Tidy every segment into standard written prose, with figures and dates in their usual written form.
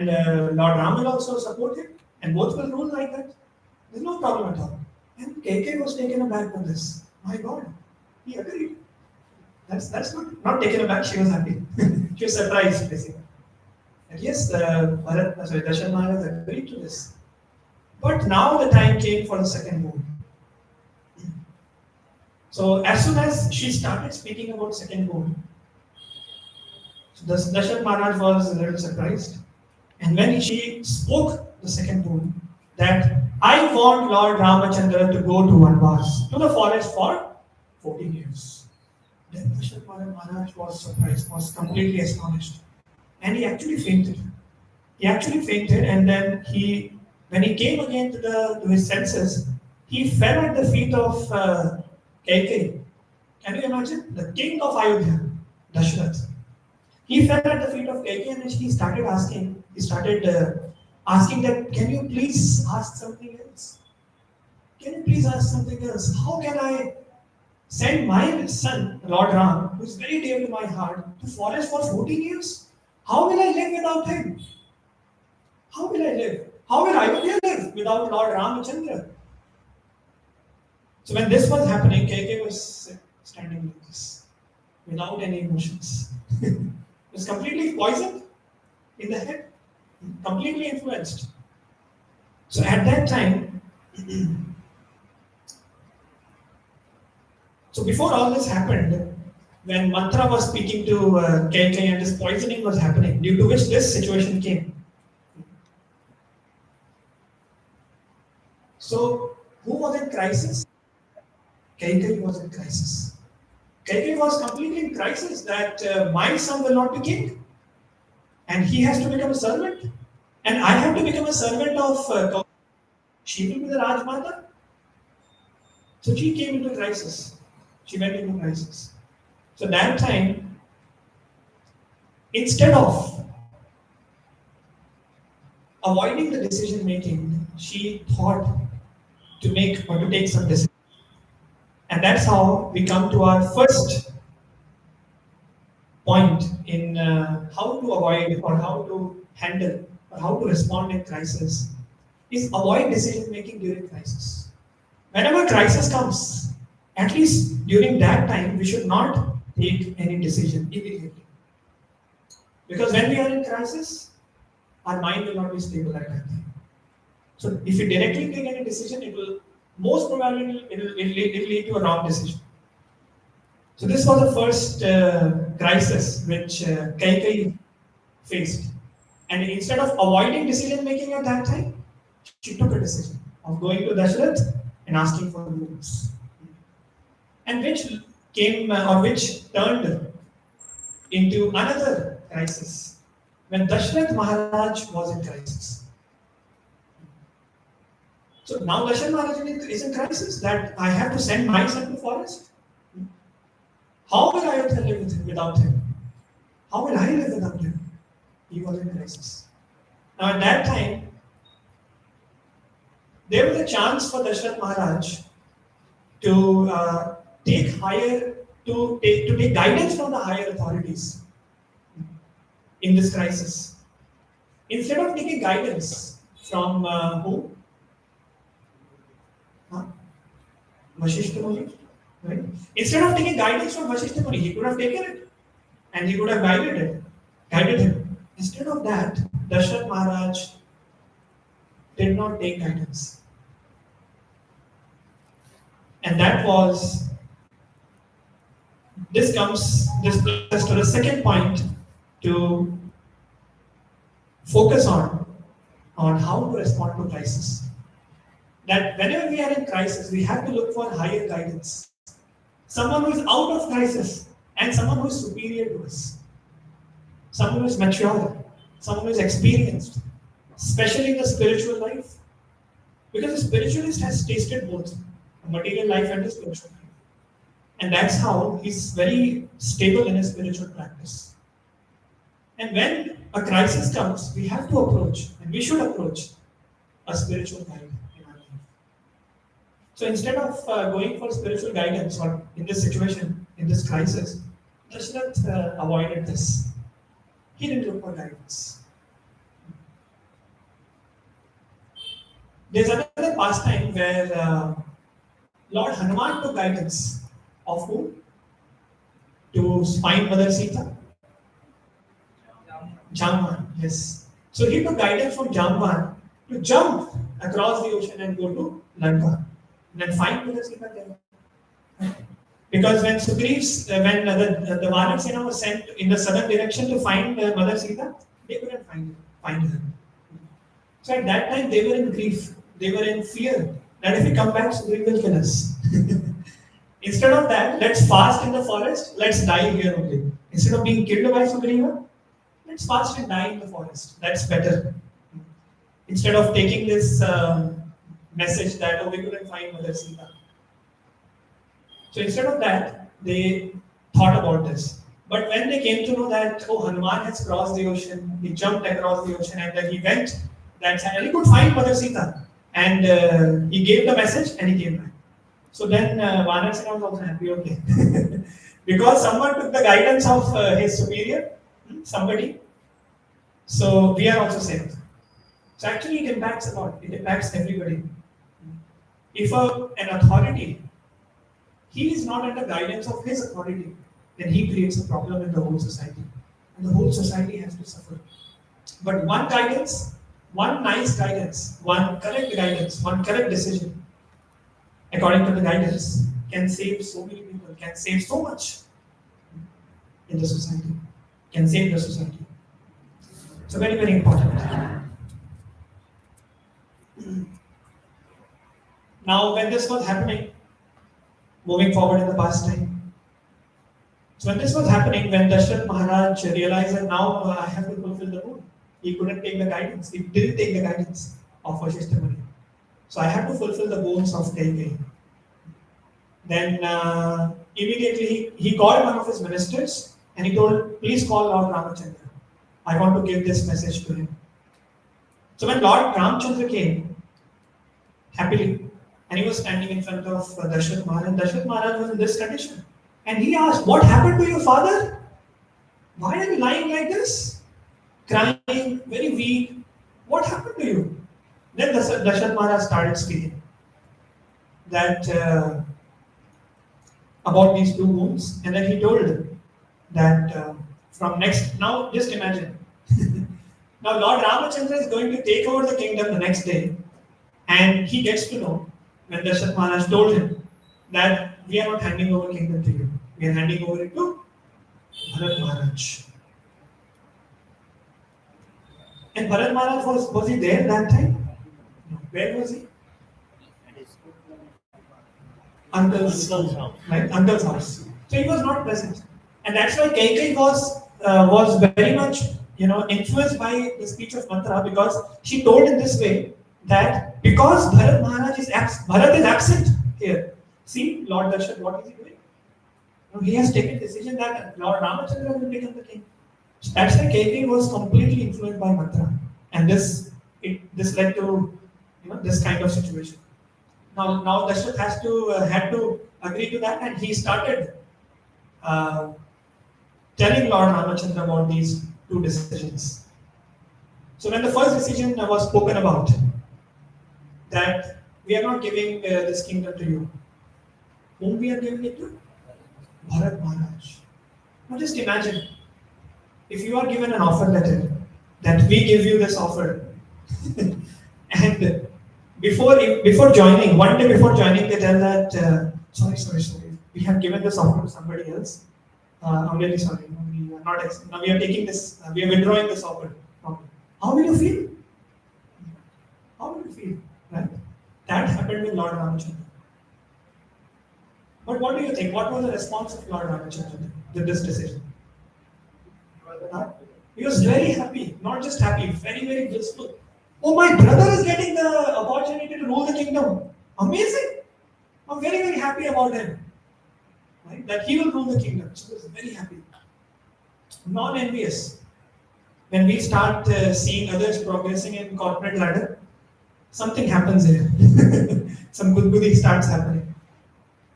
Lord Ram will also support him, and both will rule like that. There's no problem at all. And KK was taken aback by this. My God, he agreed. That's not taken aback. She was happy. She was surprised, basically. And yes, Dasharatha Maharaj agreed to this. But now the time came for the second moon. So as soon as she started speaking about second moon, Dasharatha Maharaj was a little surprised. And when she spoke the second moon, that I want Lord Ramachandra to go to Vanvas, to the forest for 14 years. Then Dasharatha Maharaj was surprised, was completely astonished. And he actually fainted. He actually fainted, and then when he came again to his senses, he fell at the feet of Kaikeyi. Can you imagine? The king of Ayodhya, Dashrath. He fell at the feet of Kaikeyi, and he started asking that, can you please ask something else? Can you please ask something else? How can I send my son, Lord Ram, who is very dear to my heart, to forest for 14 years? How will I live without him? How will I live? How will Ayodhya live without Lord Ramachandra? So when this was happening, KK was standing like this, without any emotions. He was completely poisoned in the head, completely influenced. So at that time, so before all this happened, when Mantra was speaking to KK and this poisoning was happening, due to which this situation came. So who was in crisis? KK was in crisis. KK was completely in crisis that my son will not be king, and he has to become a servant, and I have to become a servant of. She will be the Rajmata. So she came into crisis. She went into crisis. So that time, instead of avoiding the decision making, she thought to make or to take some decision. And that's how we come to our first point in how to avoid or how to handle or how to respond in crisis is avoid decision making during crisis. Whenever crisis comes, at least during that time, we should not take any decision immediately. Because when we are in crisis, our mind will not be stable at that time. So if you directly take any decision, it will most probably it will lead to a wrong decision. So this was the first crisis which Kaikeyi faced. And instead of avoiding decision making at that time, she took a decision of going to Dashrath and asking for rules. And which which turned into another crisis when Dashrath Maharaj was in crisis. So now Dashrath Maharaj is in crisis that I have to send my son to forest. How will I live without him? How will I live without him? He was in crisis. Now at that time, there was a chance for Dashrath Maharaj to take guidance from the higher authorities in this crisis. Instead of taking guidance from who? Vashishta Muni, right? Instead of taking guidance from Vashishta Muni, he could have taken it and he could have guided him. Instead of that, Dashrath Maharaj did not take guidance. And this brings us to the second point to focus on how to respond to crisis. That whenever we are in crisis, we have to look for higher guidance. Someone who is out of crisis and someone who is superior to us. Someone who is mature, someone who is experienced, especially in the spiritual life. Because the spiritualist has tasted both the material life and the spiritual life. And that's how he's very stable in his spiritual practice. And when a crisis comes, we have to approach, and we should approach, a spiritual guide in our life. So instead of going for spiritual guidance, or in this situation, in this crisis, Dashrath avoided this. He didn't look for guidance. There's another pastime where Lord Hanuman took guidance of whom? To find Mother Sita? Jamban, yes. So he took guidance from Jamban to jump across the ocean and go to Lanka and then find Mother Sita there. Because when the Vanak Sena was sent in the southern direction to find Mother Sita, they couldn't find her. So at that time they were in grief, they were in fear that if we come back, Sugriva will kill us. Instead of that, let's fast in the forest, let's die here only. Instead of being killed by Sugriva, let's fast and die in the forest. That's better. Instead of taking this message that, oh, we couldn't find Mother Sita. So instead of that, they thought about this. But when they came to know that, oh, Hanuman has crossed the ocean, he jumped across the ocean and then he went that side and he could find Mother Sita. And he gave the message and he came back. So then Vanar Sena was also happy, okay. Because someone took the guidance of his superior, somebody. So we are also saved. So actually it impacts a lot. It impacts everybody. If an authority, he is not under guidance of his authority, then he creates a problem in the whole society. And the whole society has to suffer. But one guidance, one nice guidance, one correct decision, according to the guidance, can save so many people, can save so much in the society, can save the society. So very, very important. Now, when this was happening, moving forward in the past time, so when this was happening, when Dashrath Maharaj realized that now I have to fulfill the rule, he couldn't take the guidance, he didn't take the guidance of Vasishtha Muni. So I have to fulfill the goals of Kaikeyi. Then immediately he called one of his ministers and he told, please call Lord Ramachandra. I want to give this message to him. So when Lord Ramchandra came, happily, and he was standing in front of Dashrath Maharaj, Dashrath Maharaj was in this condition. And he asked, what happened to your father? Why are you lying like this? Crying, very weak. What happened to you? Then Dashrath Maharaj started speaking that about these two wounds, and then he told that from next, now just imagine, now Lord Ramachandra is going to take over the kingdom the next day, and he gets to know when Dashrath Maharaj told him that we are not handing over kingdom to you, we are handing over it to Bharat Maharaj. And Bharat Maharaj was he there that time? No. Where was he? Uncle's house. Right? Uncle's house. So he was not present. And that's why Kaikeyi was very much influenced by the speech of Mantra, because she told in this way that because Bharat is absent here. See, Lord Darshan, what is he doing? He has taken decision that Lord Ramachandra will become the king. So that's why Kaikeyi was completely influenced by Mantra, and this led to this kind of situation. Now Dashrath had to agree to that, and he started telling Lord Ramachandra about these two decisions. So when the first decision was spoken about, that we are not giving this kingdom to you, whom we are giving it to? Bharat Maharaj. Now just imagine, if you are given an offer letter that we give you this offer, and before joining, one day before joining, they tell that sorry, we have given this offer to somebody else. I'm really sorry. We are not. Now we are taking this. We are withdrawing this offer. How will you feel? How will you feel? Right? That happened with Lord Ramachandra. But what do you think? What was the response of Lord Ramachandra with this decision? He was very happy. Not just happy, very, very blissful. Oh, my brother is getting the opportunity to rule the kingdom. Amazing. I'm very, very happy about him. Right? That he will rule the kingdom. So he was very happy. Non-envious. When we start seeing others progressing in corporate ladder, something happens here. Some good starts happening.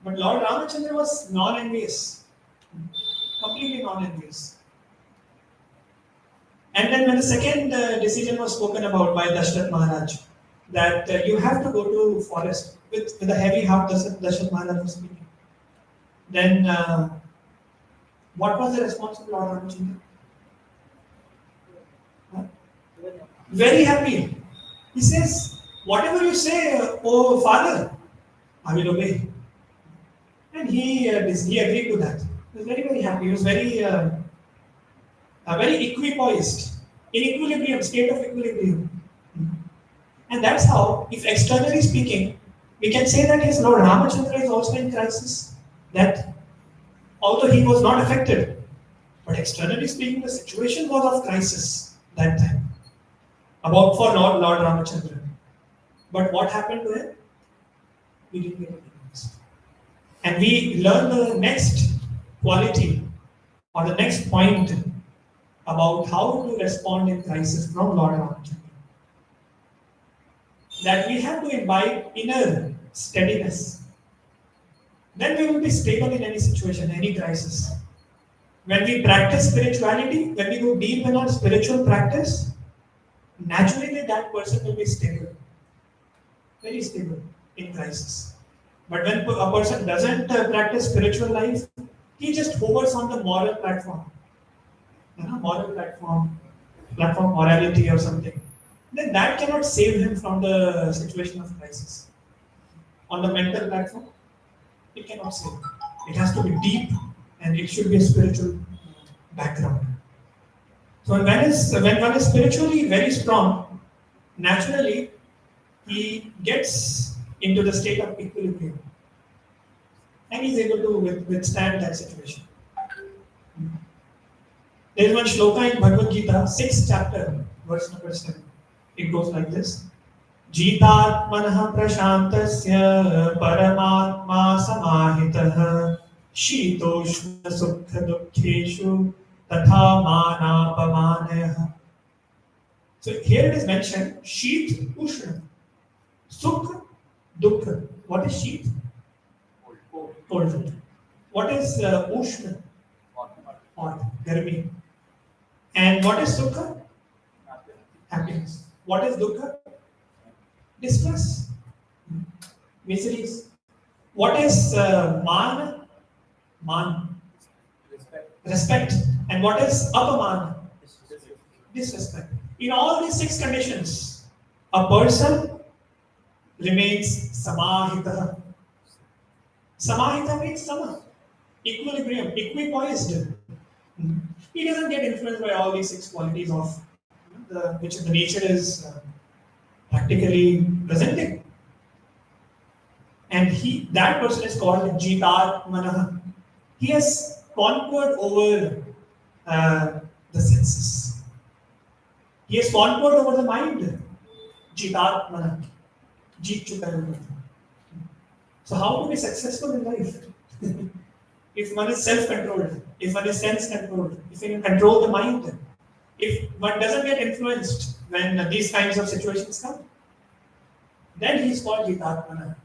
But Lord Ramachandra was non-envious. Completely non-envious. And then when the second decision was spoken about by Dashrath Maharaj, that you have to go to forest with a heavy heart. Dashath Maharaj was speaking. Then what was the response of Lord Ramachandra? Huh? Very happy. He says, "Whatever you say, oh father, I will obey." And he agreed to that. He was very happy. He was very equipoised, in equilibrium, state of equilibrium. And that's how, if externally speaking, we can say that yes, Lord Ramachandra is also in crisis. That although he was not affected, but externally speaking, the situation was of crisis that time. About for Lord Ramachandra. But what happened to him? We didn't get recognized. And we learn the next quality or the next point about how to respond in crisis from Lord Ramachandra. That we have to imbibe inner steadiness. Then we will be stable in any situation, any crisis. When we practice spirituality, when we go deep in our spiritual practice, naturally that person will be stable, very stable in crisis. But when a person doesn't practice spiritual life, he just hovers on the moral platform, moral platform morality or something. Then that cannot save him from the situation of crisis. On the mental platform, it cannot save him. It has to be deep, and it should be a spiritual background. So when one is spiritually very strong, naturally he gets into the state of equilibrium, and he's able to withstand that situation. There is one shloka in Bhagavad Gita, 6th chapter, verse number 7. It goes like this: Jitatmanah prashantasya paramatma samahitah shitoshna sukha dukkheshu tatha manapamanayah. So here it is mentioned Sheet Ushna, Sukha, Dukkha. What is Sheet? Cold. What is Ushna? Hot, Garmi. And what is Sukha? Happiness. What is Dukkha? Distress, miseries. What is Man? Man. Respect. And what is Apaman? Disrespect. In all these 6 conditions, a person remains samahita. Samahita means sama, equilibrium, equipoised. He doesn't get influenced by all these 6 qualities of which the nature is practically presenting. And that person is called Jitatmanah. He has conquered over the senses. He has conquered over the mind. Jitatmanah. Jeet chuka hai. So how to be successful in life? If one is self-controlled, if one is sense-controlled, if one can control the mind, if one doesn't get influenced when these kinds of situations come, then he is called Jitatmana.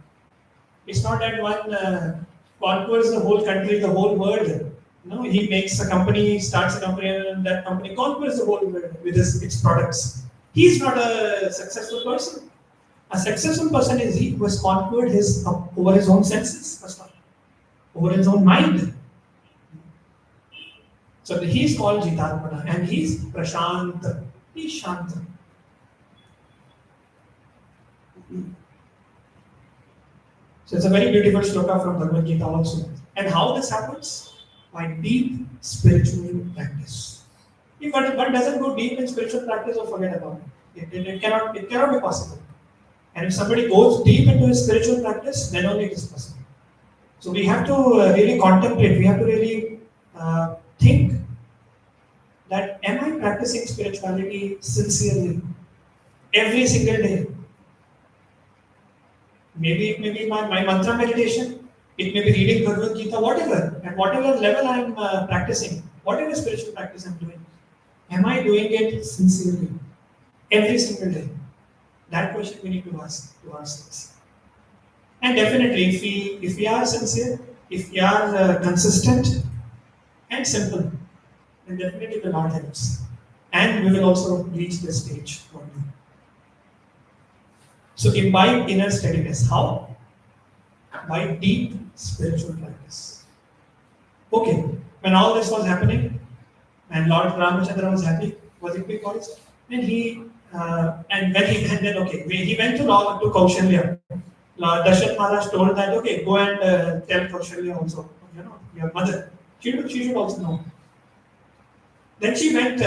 It's not that one conquers the whole country, the whole world. No, he makes a company, starts a company, and that company conquers the whole world with its products. He is not a successful person. A successful person is he who has conquered over his own senses, first of all, over his own mind. So he is called Jitatmana, and he is Prashant. He is Shanta. So it's a very beautiful shloka from Bhagavad Gita also. And how this happens? By deep spiritual practice. If one doesn't go deep in spiritual practice, or forget about it. It cannot be possible. And if somebody goes deep into his spiritual practice, then only it is possible. So we have to really contemplate, we have to really think that am I practicing spirituality sincerely every single day? Maybe it may be my mantra meditation, it may be reading Bhagavad Gita, whatever, at whatever level I am practicing, whatever spiritual practice I am doing. Am I doing it sincerely every single day? That question we need to ask ourselves. And definitely, if we are sincere, if we are consistent and simple, then definitely the Lord helps. And we will also reach this stage one day. So imbibe inner steadiness. How? By deep spiritual practice. Okay, when all this was happening, and Lord Ramachandra was happy, was it because? And then okay, he went to Kaushalya. Dasharat Maharaj told that okay, go and tell Kaushalya also, your mother. She should also know. Then she went,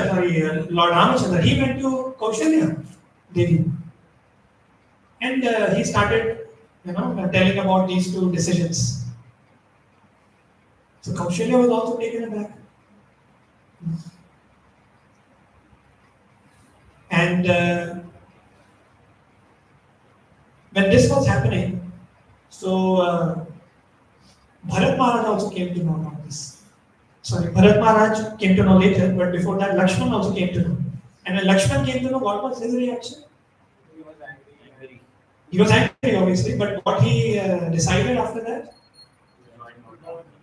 Lord Ramachandra, he went to Kaushalya Devi. And he started, telling about these two decisions. So Kaushalya was also taken aback. And when this was happening, so Bharat Maharaj also came to know about this. Sorry, Bharat Maharaj came to know later, but before that, Lakshman also came to know. And when Lakshman came to know, what was his reaction? He was angry. He was angry, obviously, but what he decided after that?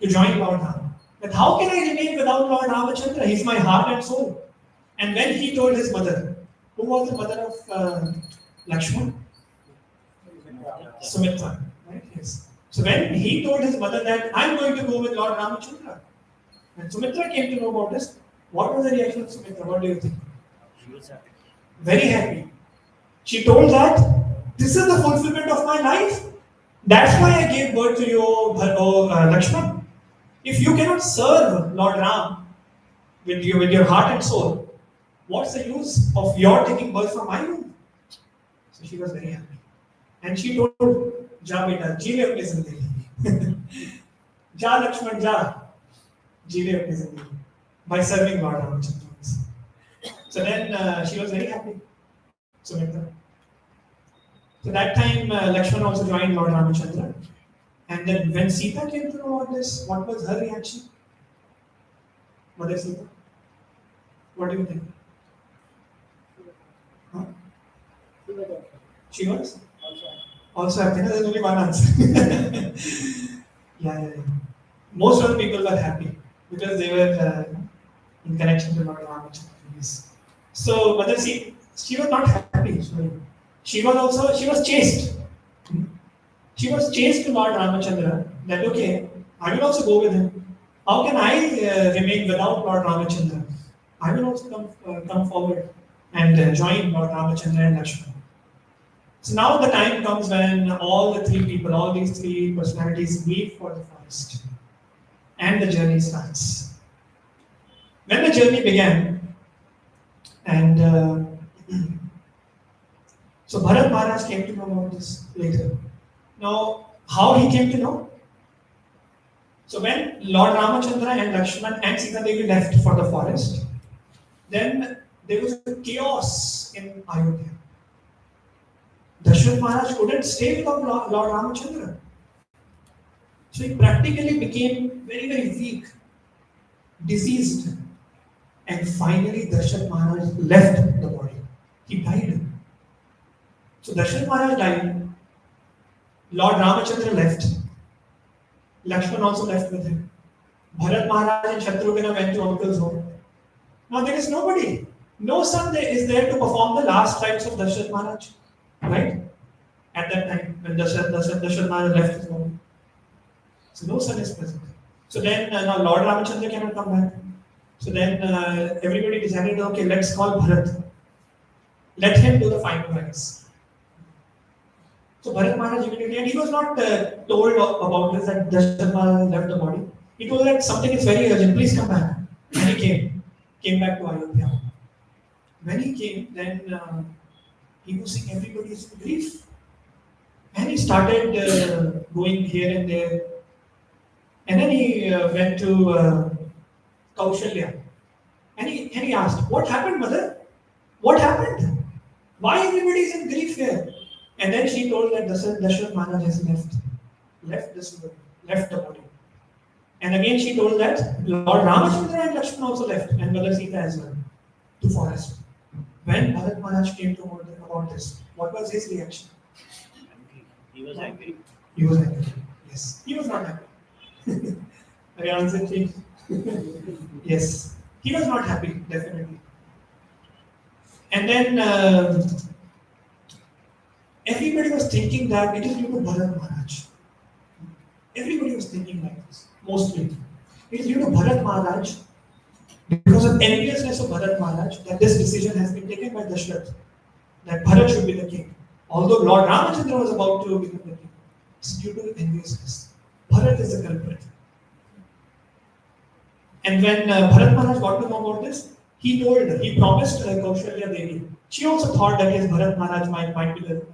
To join Lord Ram. But how can I remain without Lord Ramachandra? He's my heart and soul. And when he told his mother, who was the mother of Lakshman? Sumitra. Right? Yes. So when he told his mother that I'm going to go with Lord Ramachandra, when Sumitra came to know about this, what was the reaction of Sumitra? What do you think? She was happy. Very happy. She told that this is the fulfillment of my life. That's why I gave birth to you, Lakshman. If you cannot serve Lord Ram with your heart and soul, what's the use of your taking birth from my womb? So she was very happy. And she told, Ja beta, jeele apni zindagi. Ja Lakshman, ja. Jeele apni zindagi. By serving Lord Ramachandra. So then she was very happy. Sumitra. So that time Lakshman also joined Lord Ramachandra. And then when Sita came to know about this, what was her reaction? Mother Sita? What do you think? Huh? She was? Also happy. There's only one answer. Yeah. Most of the people were happy because they were in connection to Lord Ramachandra. Yes. So Mother Sita, she was not happy. She was chaste. She was chaste to Lord Ramachandra that okay, I will also go with him. How can I remain without Lord Ramachandra? I will also come forward and join Lord Ramachandra and Lakshman. So now the time comes when all these three personalities meet for the forest, and the journey starts. When the journey began, and so Bharat Maharaj came to know about this later. Now, how he came to know? So when Lord Ramachandra and Lakshman and Sita Devi left for the forest, then there was a chaos in Ayodhya. Dasharat Maharaj couldn't stay without Lord Ramachandra. So he practically became very, very weak, diseased, and finally Dasharat Maharaj left the body. He died. So Dasharat Maharaj died. Lord Ramachandra left. Lakshman also left with him. Bharat Maharaj and Shatrugna went to uncle's home. Now there is nobody. No son is there to perform the last rites of Dasharat Maharaj. Right? At that time, when Dasharat Maharaj left his body. So no son is present. So then now Lord Ramachandra cannot come back. So then everybody decided, okay, let's call Bharat. Let him do the final rites. So Bharat Maharaj immediately, and he was not told about this that Dasharat Maharaj left the body. He told that something is very urgent, please come back. And he came back to Ayodhya. When he came, then he was seeing everybody's grief. And he started going here and there. And then he went to Kaushalya. And he asked, what happened, mother? What happened? Why everybody is in grief here? And then she told that Dasharat Maharaj has left the body. And again she told that Lord Ramachandra and Lakshman also left, and Mother Sita as well, to forest. When Bharat Maharaj came to know about this, what was his reaction? He was angry. He was angry. Yes. He was not happy. I answered changed. Yes. He was not happy, definitely. And then everybody was thinking that it is due to Bharat Maharaj. Everybody was thinking like this, mostly. It is due to Bharat Maharaj, because of enviousness of Bharat Maharaj, that this decision has been taken by Dashrath, that Bharat should be the king. Although Lord Ramachandra was about to become the king, it's due to enviousness. Bharat is the culprit. And when Bharat Maharaj got to know about this, he promised Kaushalya Devi. She also thought that yes, Bharat Maharaj might be the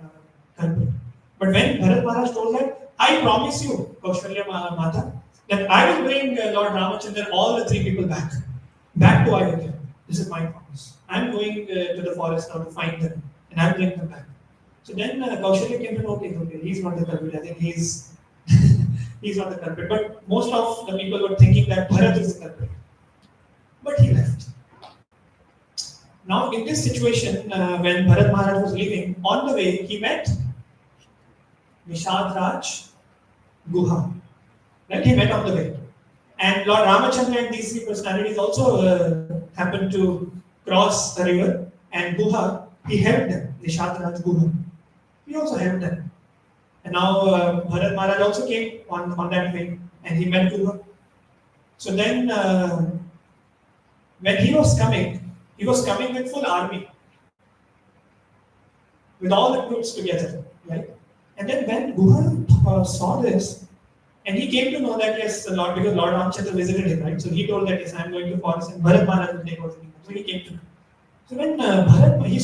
culprit. But when Bharat Maharaj told her, I promise you, Kaushalya Mata, that I will bring Lord Ramachandra all the three people back to Ayodhya. This is my promise. I'm going to the forest now to find them, and I'll bring them back. So then Kaushalya came to know, okay, he's not the culprit. I think he's he's not the culprit. But most of the people were thinking that Bharat is the culprit. But he left. Now, in this situation, when Bharat Maharaj was leaving, on the way, he met Nishad Raj Guha. Right? He met on the way. And Lord Ramachandra and these three personalities also happened to cross the river. And Guha, he helped them, Nishad Raj Guha. He also helped them. And now Bharat Maharaj also came on that way and he met Guha. So then, when he was coming with full army, with all the troops together, right? And then when Guha saw this, and he came to know that yes, Lord, because Lord Ramchandra visited him, right? So he told that yes, I am going to forest and Bharat Maharaj will take over the kingdom. So he came to know. So when Guha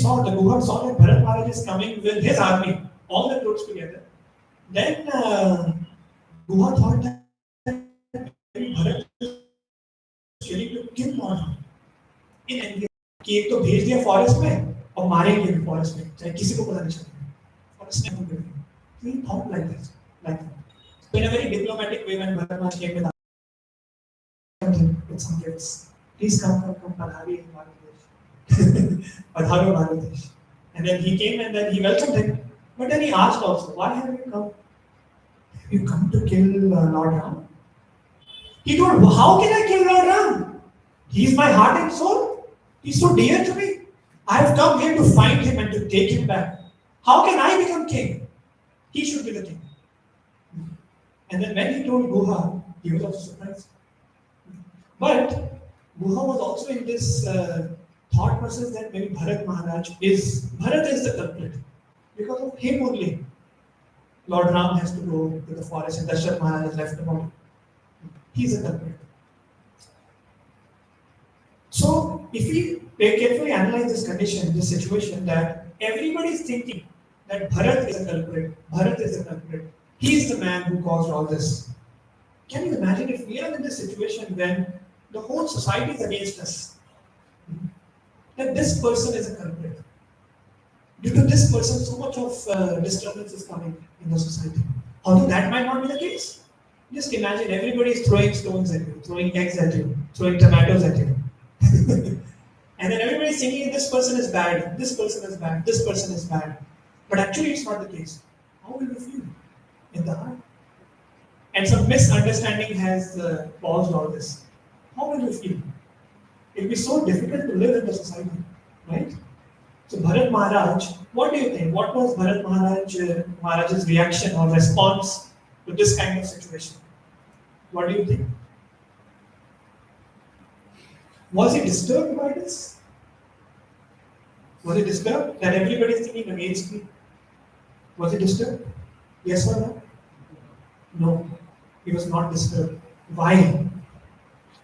saw that Bharat Maharaj is coming with his army, all the troops together, then Guha thought that maybe Bharat is ready to kill Lord Ram in envy. कि एक तो भेज दिया forest में और मारेंगे भी forest में चाहे किसी को पता नहीं चलेगा फॉरेस्ट में तो he thought like this like that. So in a very diplomatic way when Bharat Maharaj came with some gifts, please come Padhari in Bangladesh Padharo Bangladesh, and then he came and then he welcomed him, but then he asked also, why have you come to kill Lord Ram? He told, how can I kill Lord Ram? He is my heart and soul. He's so dear to me. I have come here to find him and to take him back. How can I become king? He should be the king. And then when he told Guha, he was also surprised. But Guha was also in this thought process that maybe Bharat is the culprit. Because of him only, Lord Ram has to go to the forest and Dashrath Maharaj is left alone. He's the culprit. So, if we carefully analyze this condition, this situation, that everybody is thinking that Bharat is the culprit, he is the man who caused all this. Can you imagine if we are in this situation when the whole society is against us? That this person is a culprit. Due to this person, so much of disturbance is coming in the society. Although that might not be the case. Just imagine everybody is throwing stones at you, throwing eggs at you, throwing tomatoes at you. And then everybody is thinking this person is bad, this person is bad, this person is bad. But actually it's not the case. How will you feel in the heart? And some misunderstanding has caused all this. How will you feel? It will be so difficult to live in the society, right? So Bharat Maharaj, what do you think? What was Bharat Maharaj's reaction or response to this kind of situation? What do you think? Was he disturbed by this? Was he disturbed that everybody is thinking against me? Was he disturbed? Yes or no? No, he was not disturbed. Why?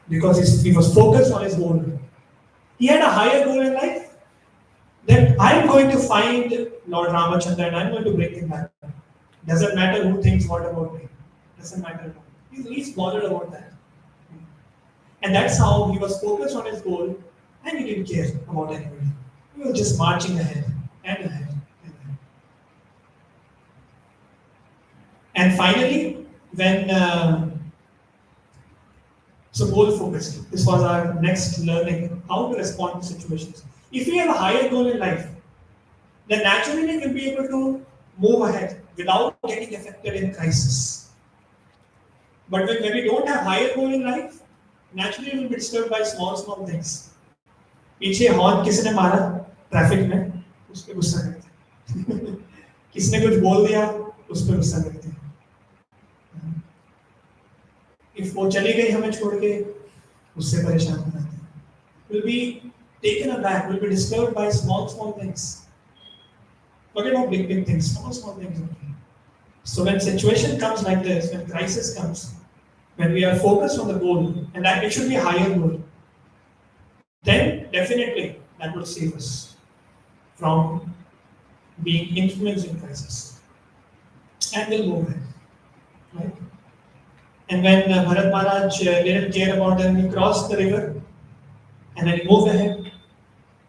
Because he was focused on his goal. He had a higher goal in life. That I am going to find Lord Ramachandra and I am going to bring him back. Doesn't matter who thinks what about me. Doesn't matter at all. He's least bothered about that. And that's how he was focused on his goal and he didn't care about anybody. He was just marching ahead and ahead and ahead. And finally, when so goal focused. This was our next learning, how to respond to situations. If we have a higher goal in life, then naturally we will be able to move ahead without getting affected in crisis. But when we don't have higher goal in life, naturally we will be disturbed by small things. पीछे horn किसने मारा traffic में उस पे गुस्सा करते किसने कुछ बोल दिया उस पर गुस्सा करते हैं। इफ वो चली गई हमें छोड़ के, उससे परेशान हो जाते हैं। Will be taken aback, will be disturbed by small things. Forget about big things, small things only. So when situation comes like this, when crisis comes, when we are focused on the goal, and that it should be a higher goal, then definitely that will save us from being influenced in crisis, and we'll move ahead, right? And when Bharat Maharaj didn't care about them, he crossed the river and then he moved ahead.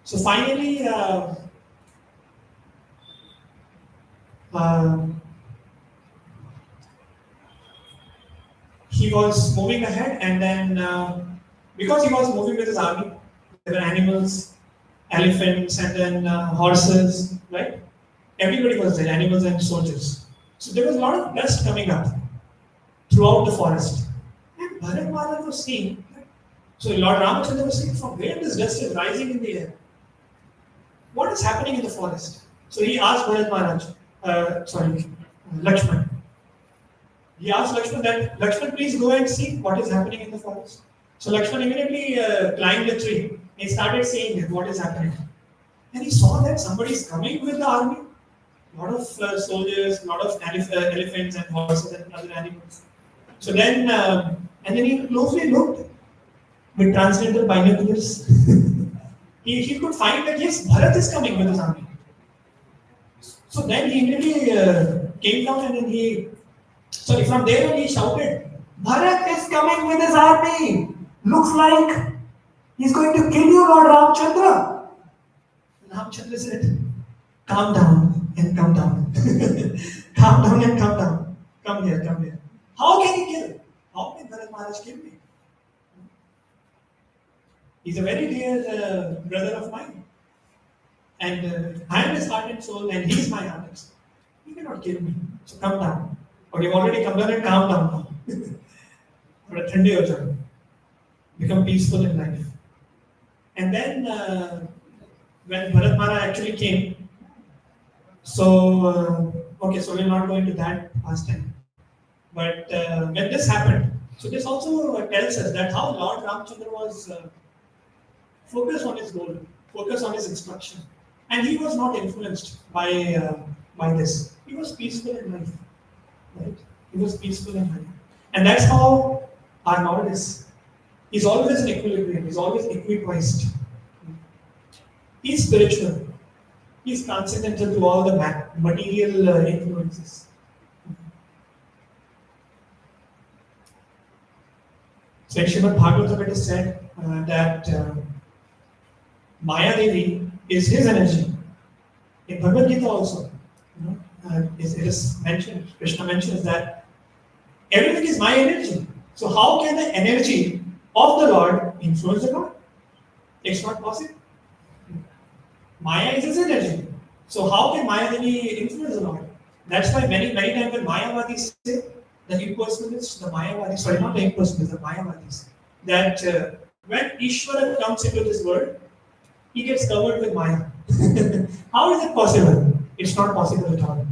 So finally, uh, he was moving ahead, and then because he was moving with his army, there were animals, elephants, and then horses, right? Everybody was there, animals and soldiers. So there was a lot of dust coming up throughout the forest. And Bharat Maharaj was seeing, so Lord Ramachandra was saying, from where this dust is rising in the air? What is happening in the forest? So he asked Bharat Maharaj, Lakshman. He asked Lakshman that, Lakshman, please go and see what is happening in the forest. So Lakshman immediately climbed the tree. He started seeing what is happening. And he saw that somebody is coming with the army. A lot of soldiers, a lot of elephants and horses and other animals. So then, and then he closely looked with transcendental binoculars. he could find that yes, Bharat is coming with his army. So then he immediately came down and then from there on he shouted, Bharat is coming with his army. Looks like he's going to kill you, Lord Ramchandra. Ramchandra said, calm down and come down. Calm down and come down. Come here, come here. How can he kill? How can Bharat Maharaj kill me? He's a very dear brother of mine. And I am his heart and soul, and he's my heart and soul. He cannot kill me. So come down. Or you've already come down and calm down now. For a thandi ho jao. Become peaceful in life. And then when Bharat Maharaj actually came, so we'll not go into that past time. But when this happened, so this also tells us that how Lord Ramchandra was focused on his goal, focused on his instruction, and he was not influenced by this. He was peaceful in life, right? He was peaceful in life, and that's how our Lord is. He's always in equilibrium. He's always equipoised. He's spiritual. He's transcendental to all the material influences. So in Srimad Bhagavatam it is said that Maya Devi is his energy. In Bhagavad Gita also, it is mentioned, Krishna mentions that everything is my energy. So how can the energy of the Lord influence the Lord? It's not possible. Maya is his energy. So how can Maya Devi influence the Lord? That's why many times when Mayavadis say, the impersonalists, the Mayavadis, sorry, not the impersonalists, the Mayavadis, that when Ishvara comes into this world, he gets covered with Maya. How is it possible? It's not possible at all.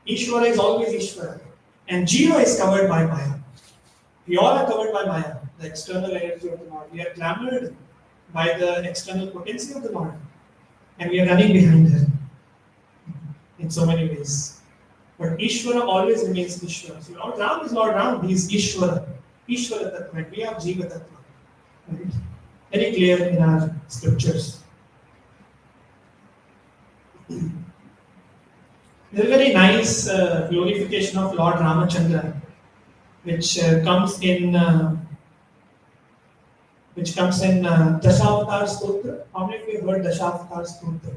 Ishvara is always Ishvara. And Jiva is covered by Maya. We all are covered by Maya, the external energy of the Lord. We are clamored by the external potency of the Lord. And we are running behind her in so many ways. But Ishvara always remains Ishvara. So Lord Ram is Lord Ram, he is Ishvara. Ishvara Tattva, and we are Jiva Tattva. Right? Very clear in our scriptures. There's a very nice glorification of Lord Ramachandra, which comes in Dashavatar Stotra. How many of you have heard Dashavatar Stotra?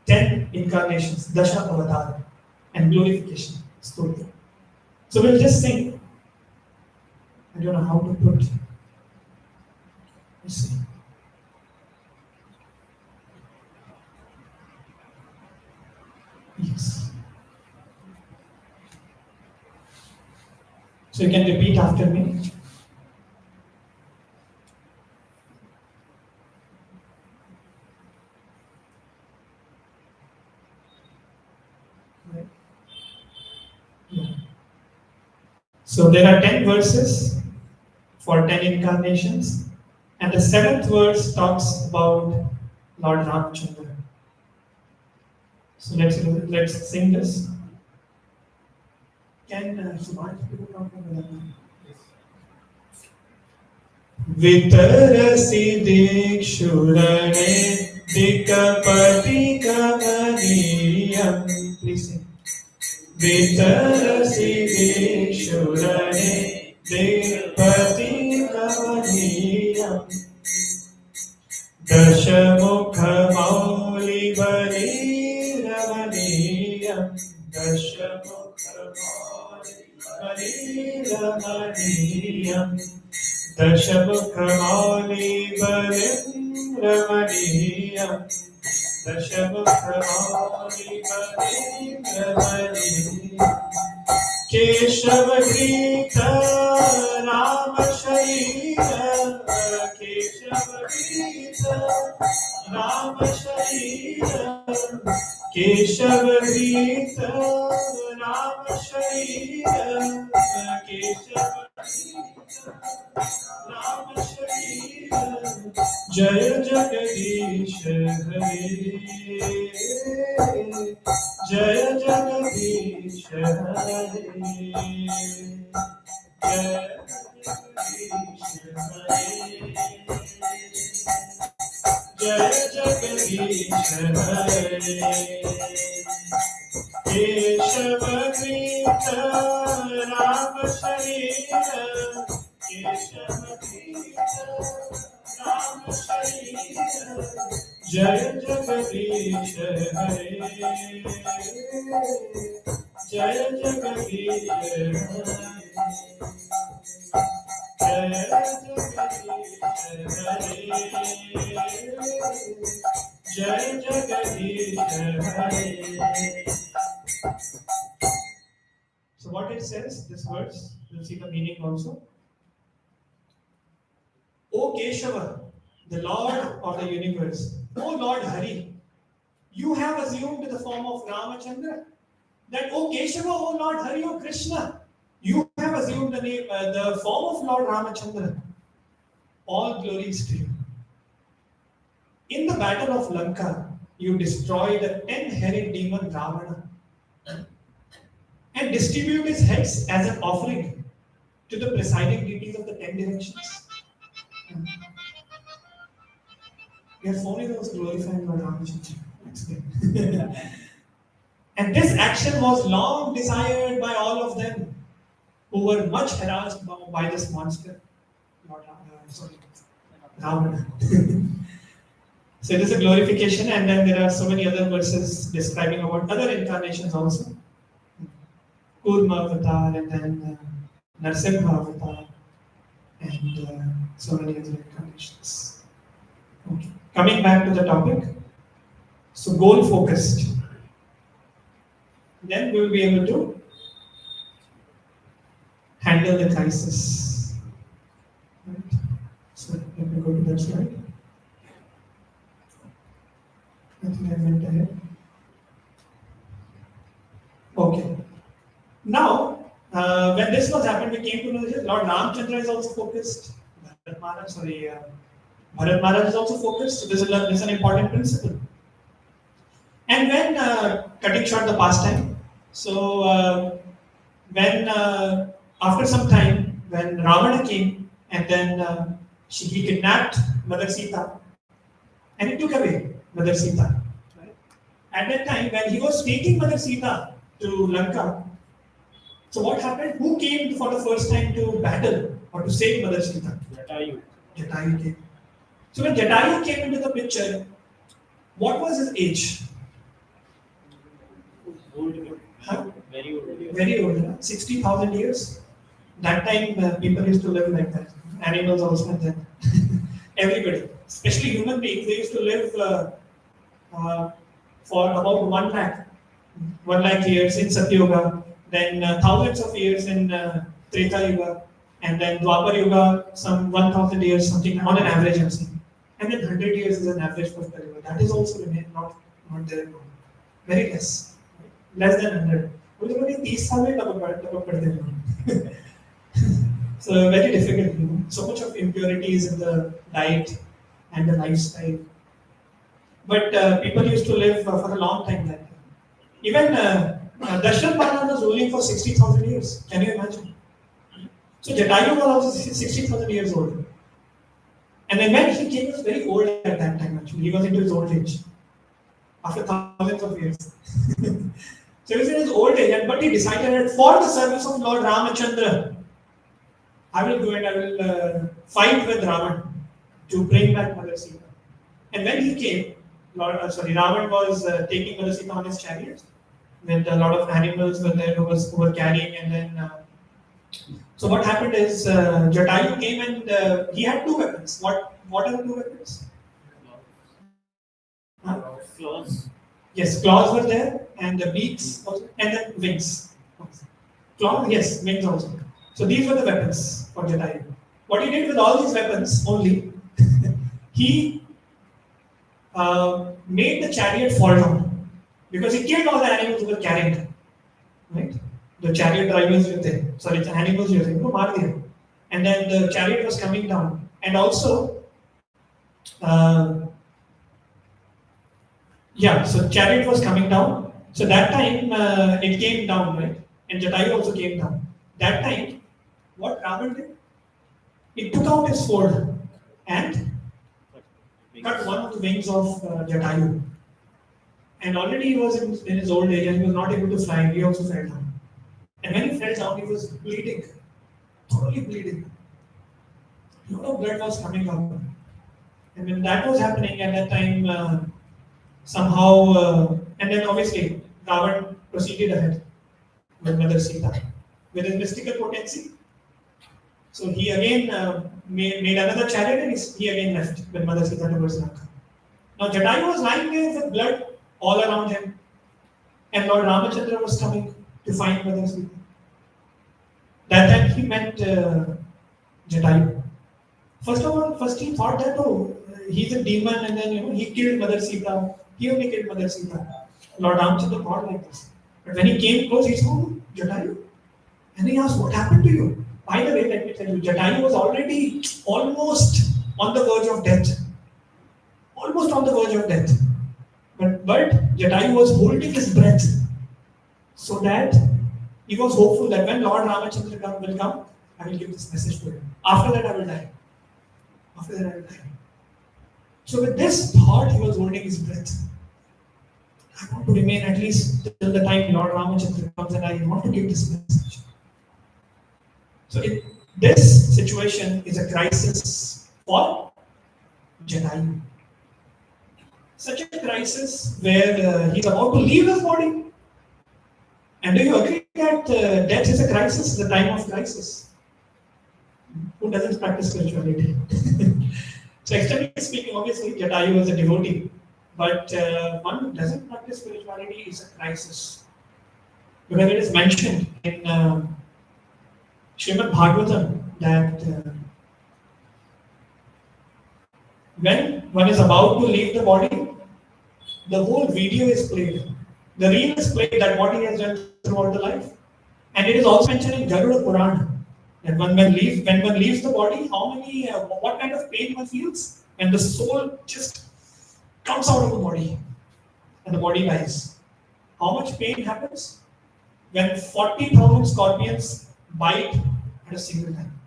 10 incarnations, Dasha Avatar, and glorification Stotra. So we'll just sing. I don't know how to put. Let's see. Yes. So you can repeat after me. So there are 10 verses for 10 incarnations, and the seventh verse talks about Lord Ramchandra. So let's sing this. Can Sumant people talk about that? वितरसि दीक्षुरणे दिक्पतिकमनीयम्. Please sing. वितरसि दीक्षुरणे दिक्पतिकमनीयम्. दशमुखमौलिबलिरमणीयम्. दशमुखमौलिबलिरमणीयम्. दशमुखमौलिबलिरमणीयम्. दशमुखमौलिबलिरमणीयम्. केशवगीत नाम शरीर. केशवगीत नाम शरीर. केशवगीत नाम शरीर. केशवगीत नाम शरीर. जय जगदीश हरे. जय जगदीश हरे. जय जगदीश हरे. जय जगदीश हरे. केशवगीत नाम शरीर. केशवगीत नाम शरीर. जय जगदीश हरे. जय जगदीश हरे. जय जगदीश हरे. जय जगदीश हरे. So what it says, this verse, you'll see the meaning also. O Keshava, the Lord of the universe, O Lord Hari, you have assumed the form of Ramachandra. That O Keshava, O Lord Hari, O Krishna, you have assumed the name, the form of Lord Ramachandra. All glories to you. In the battle of Lanka, you destroyed the 10-headed demon Ravana and distribute his heads as an offering to the presiding deities of the 10 directions. Your phone is also glorifying Lord Ramachandra. And this action was long desired by all of them, who were much harassed by this monster, Ravana. So it is a glorification, and then there are so many other verses describing about other incarnations also. Kurma avatar, and then Narsimha avatar, and so many other incarnations. Okay. Coming back to the topic, so goal focused. Then we will be able to handle the crisis. Right. So let me go to that slide. I think I went ahead. Okay. Now, when this was happened, we came to know that Lord Ramchandra is also focused. Bharat Maharaj is also focused. So this is an important principle. And when cutting short the pastime, so when after some time, when Ravana came and then he kidnapped Mother Sita and he took away Mother Sita. Right? At that time, when he was taking Mother Sita to Lanka, so what happened? Who came for the first time to battle or to save Mother Sita? Jatayu. Jatayu came. So when Jatayu came into the picture, what was his age? Old. Huh? Very old. Very old, 60,000 years. That time people used to live like that. Animals also and then everybody, especially human beings, they used to live for about 1 lakh years in Satyuga, then thousands of years in Treta Yuga, and then Dwapar Yuga, some 1,000 years, something on an average I'm saying. And then 100 years is an average for Kali Yuga. That is also not there now. Very less than 100. मुझे बोले 30 साल में टपक पड़ते हैं So very difficult, so much of impurities in the diet and the lifestyle. But people used to live for a long time then. Even Dashrath Maharaj was ruling for 60,000 years. Can you imagine? So Jatayu was also 60,000 years old. And then when he came, he was very old at that time actually. He was into his old age. After thousands of years. So he was in his old age, but he decided that for the service of Lord Ramachandra, I will go and I will fight with Ravan to bring back Mother Sita. And when he came, Ravan was taking Mother Sita on his chariot with a lot of animals were there who were carrying, and then so what happened is Jatayu came and he had two weapons. What are the two weapons? Huh? Claws. Yes, claws were there, and the beaks also, and then wings. Claw, yes, wings also. So these were the weapons for Jatayu. What he did with all these weapons only, he made the chariot fall down because he killed all the animals who were carrying it. Right? The chariot drivers were there. Sorry, the animals were there. No, maar diya. And then the chariot was coming down, and also, yeah. So chariot was coming down. So that time it came down, right? And Jatayu also came down. That time, what Ravan did? He took out his sword and cut one of the wings of Jatayu. And already he was in his old age and he was not able to fly. He also fell down. And when he fell down, he was bleeding, thoroughly bleeding. A lot of blood was coming out. And when that was happening at that time, and then obviously Ravan proceeded ahead with Mother Sita with his mystical potency. So he again made another chariot and he again left with Mother Sita towards Lanka. Now Jatayu was lying there with blood all around him, and Lord Ramachandra was coming to find Mother Sita. That time he met Jatayu. First he thought that he's a demon, and then he killed Mother Sita. He only killed Mother Sita. Lord Ramachandra thought like this. But when he came close, he saw Jatayu, and he asked, "What happened to you?" By the way, let me tell you, Jatayu was already almost on the verge of death. Almost on the verge of death. But Jatayu was holding his breath so that he was hopeful that when Lord Ramachandra will come, I will give this message to him. After that, I will die. After that, I will die. So with this thought, he was holding his breath. I want to remain at least till the time Lord Ramachandra comes, and I want to give this message. So this situation is a crisis for Jatayu. Such a crisis where he's about to leave his body. And do you agree that death is a crisis, the time of crisis? Who doesn't practice spirituality? So externally speaking, obviously Jatayu was a devotee, but one who doesn't practice spirituality is a crisis. Because it is mentioned in Srimad Bhagavatam that when one is about to leave the body, the whole video is played. The reel is played that what he has done throughout the life. And it is also mentioned in Garuda Purana that when one leaves the body, what kind of pain one feels when the soul just comes out of the body and the body dies. How much pain happens when 40,000 scorpions bite at a single time?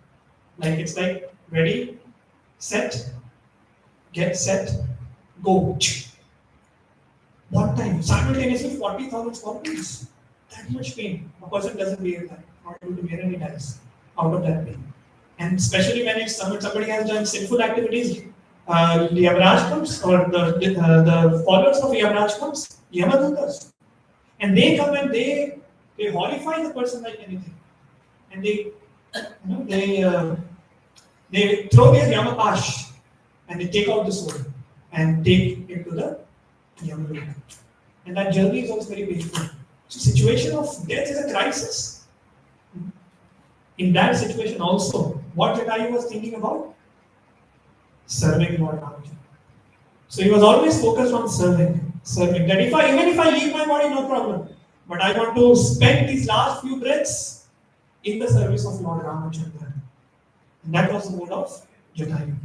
Like it's like ready, set, get set, go. One time, simultaneously 40,000 scorpions. That much pain. A person doesn't bear that. Not able to bear, and he dies out of that pain. And especially when it's somebody has done sinful activities, Yamaraj comes, or the followers of Yamaraj comes, Yamadutas. And they come and they horrify the person like anything. And they throw their Yamapash and they take out the soul and take it to the Yamaloka. And that journey is also very painful. So situation of death is a crisis. In that situation also, what Jatayu was thinking about? Serving Lord Ramachandra. So he was always focused on serving. That even if I leave my body, no problem. But I want to spend these last few breaths in the service of Lord Ramachandra. And that was the mood of Jatayu.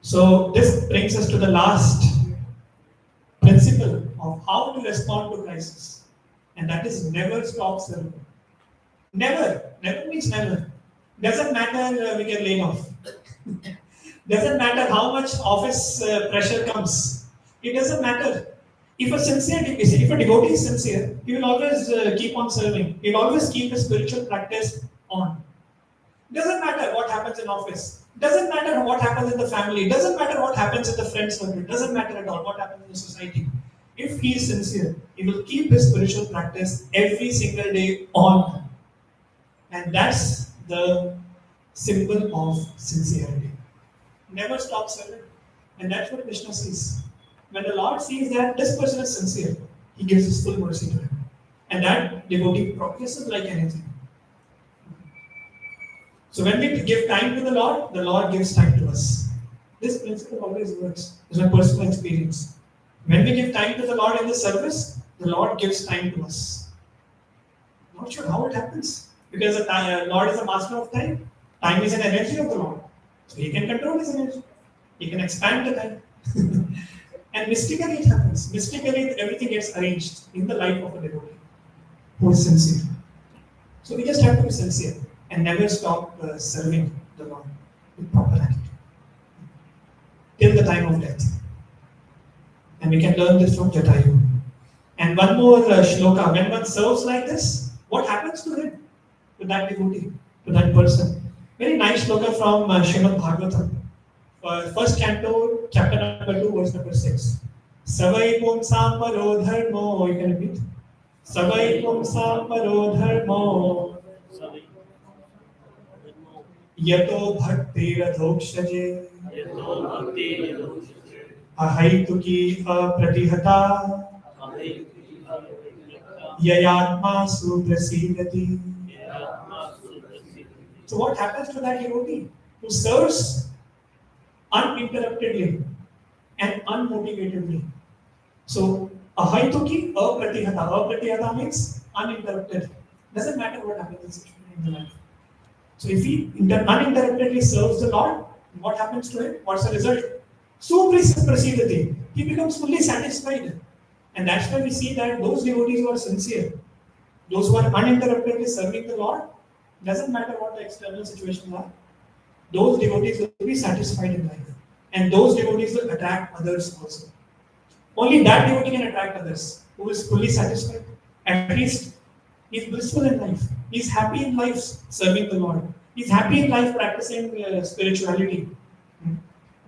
So this brings us to the last principle of how to respond to crisis, and that is never stop serving. Never means never. Doesn't matter we get laid off. Doesn't matter how much office pressure comes. It doesn't matter. If a devotee is sincere, he will always keep on serving. He will always keep his spiritual practice on. Doesn't matter what happens in office. Doesn't matter what happens in the family. Doesn't matter what happens in the friend circle. Doesn't matter at all what happens in the society. If he is sincere, he will keep his spiritual practice every single day on. And that's the symbol of sincerity. Never stop serving. And that's what Krishna sees. When the Lord sees that this person is sincere, he gives his full mercy to him. And that devotee progresses like anything. So when we give time to the Lord gives time to us. This principle always works. It's my personal experience. When we give time to the Lord in the service, the Lord gives time to us. Not sure how it happens. Because the Lord is a master of time. Time is an energy of the Lord. So he can control his energy. He can expand the time. And mystically it happens. Mystically everything gets arranged in the life of a devotee who is sincere. So we just have to be sincere and never stop serving the Lord with proper attitude till the time of death. And we can learn this from Jatayu. And one more shloka. When one serves like this, what happens to him? To that devotee, to that person. Very nice shloka from Srimad Bhagavatam. First canto, chapter number 2, verse number 6. Savai pumsam paro dharmo. You can repeat. Savai pumsam paro dharmo. Yato bhakti radhokshaje. Ahaituki apratihata. Yayatma suprasidati. So what happens to that devotee who serves uninterruptedly and unmotivatedly? So ahaituki apratihata. Apratihata means uninterrupted. Doesn't matter what happens in the life. So if he uninterruptedly serves the Lord, what happens to him? What's the result? Suprasidati. He becomes fully satisfied. And that's why we see that those devotees who are sincere, those who are uninterruptedly serving the Lord, doesn't matter what the external situations are, those devotees will be satisfied in life. And those devotees will attract others also. Only that devotee can attract others who is fully satisfied. At least he is blissful in life. He is happy in life serving the Lord. He is happy in life practicing spirituality.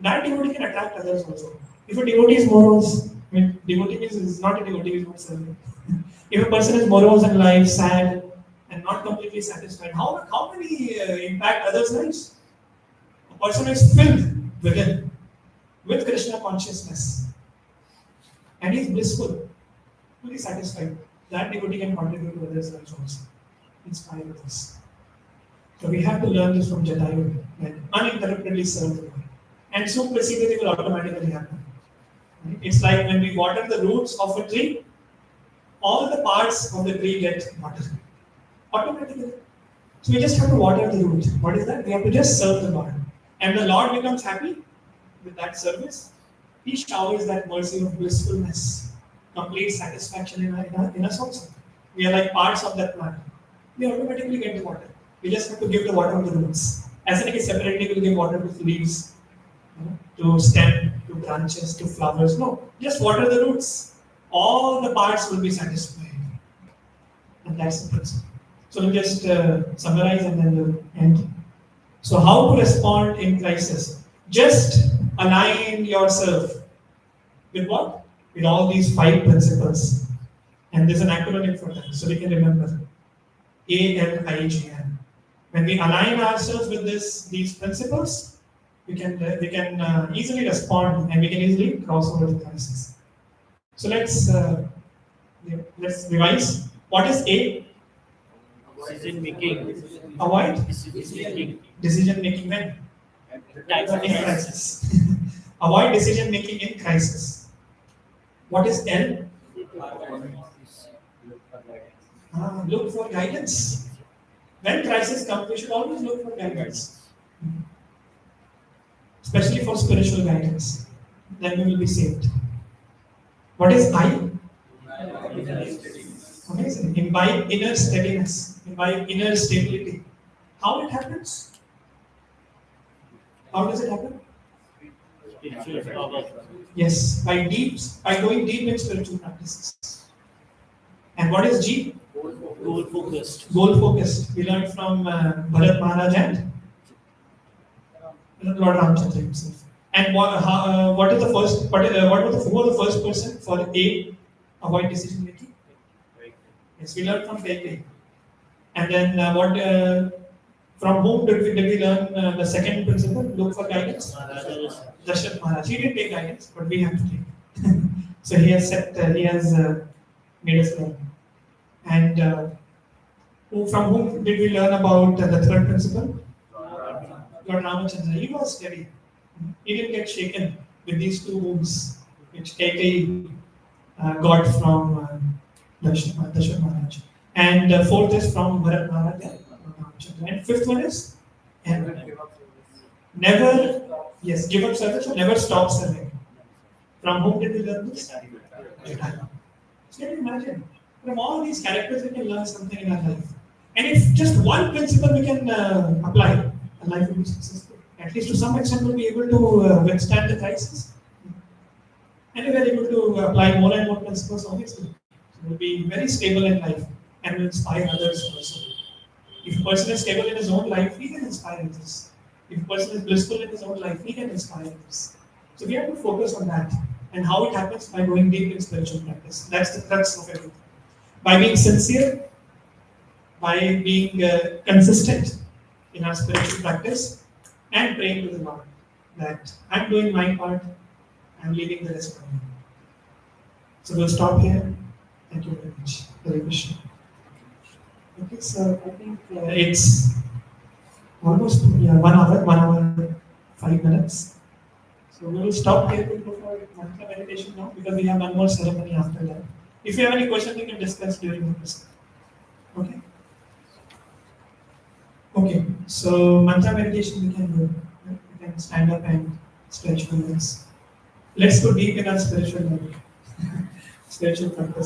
That devotee can attract others also. If a devotee is morose, devotee is not a devotee, is not serving. If a person is morose in life, sad, and not completely satisfied, how can he impact others' lives? A person is filled within with Krishna consciousness, and he is blissful, fully satisfied. That devotee can contribute to others' lives also, inspire others. So we have to learn this from Jatayu and uninterruptedly serve the Lord. And so precipitation will automatically happen. It's like when we water the roots of a tree, all the parts of the tree get watered automatically. So we just have to water the root. What is that? We have to just serve the Lord. And the Lord becomes happy with that service. He showers that mercy of blissfulness, complete satisfaction in us also. We are like parts of that plant. We automatically get the water. We just have to give the water to the roots. As in, separately we'll give water to leaves, to stem, to branches, to flowers. No, just water the roots. All the parts will be satisfied. And that's the principle. So we'll just summarize and then we'll end. So how to respond in crisis? Just align yourself with what? With all these 5 principles. And there's an acronym for that, so we can remember. ALIGN. When we align ourselves with these principles, we can easily respond and we can easily cross over the crisis. So let's revise. What is A? Decision making. Avoid Decision making. decision making when? In crisis. Avoid decision making in crisis. What is L? Look for guidance. when crisis comes, we should always look for guidance, especially for spiritual guidance. Then we will be saved. What is I? Amazing. Imbibe inner steadiness, imbibe inner stability. How it happens? How does it happen? Spiritual power. Yes, by going deep in spiritual practices. And what is G? Goal focused. Goal focused. We learned from Bharat Maharaj and Lord Ramchandra himself. And what is the first? Who was the first person for A? Avoid decision making. Yes, we learned from Kaikai. And then from whom did we learn the second principle? Look for guidance. Dasharatha Maharaj. He didn't take guidance, but we have to take. So he has made us learn. And from whom did we learn about the third principle? Lord Ramachandra. He was steady. He didn't get shaken with these two moves, which Kaikai got from Dasharatha Maharaj. And fourth is from Bharat Maharaj. And fifth one is never, yes, give up service or never stop serving. From whom did we learn this? Chaitanya. So can you imagine? From all these characters, we can learn something in our life. And if just one principle we can apply, our life will be successful. At least to some extent, we'll be able to withstand the crisis. And if we're able to apply more and more principles, obviously, we'll be very stable in life and will inspire others also. If a person is stable in his own life, he can inspire others. If a person is blissful in his own life, he can inspire others. So we have to focus on that. And how it happens? By going deep in spiritual practice. That's the crux of everything. By being sincere, by being consistent in our spiritual practice, and praying to the Lord that I'm doing my part, I'm leaving the rest on you. So we'll stop here. Thank you very much. Hare Krishna. Okay, so I think it's almost 1 hour, 5 minutes. So we will stop here to go for mantra meditation now because we have one more ceremony after that. If you have any questions, we can discuss during the session. Okay? Okay, so mantra meditation we can do. Right? We can stand up and stretch for minutes. Let's go deep in our spiritual life, spiritual practice.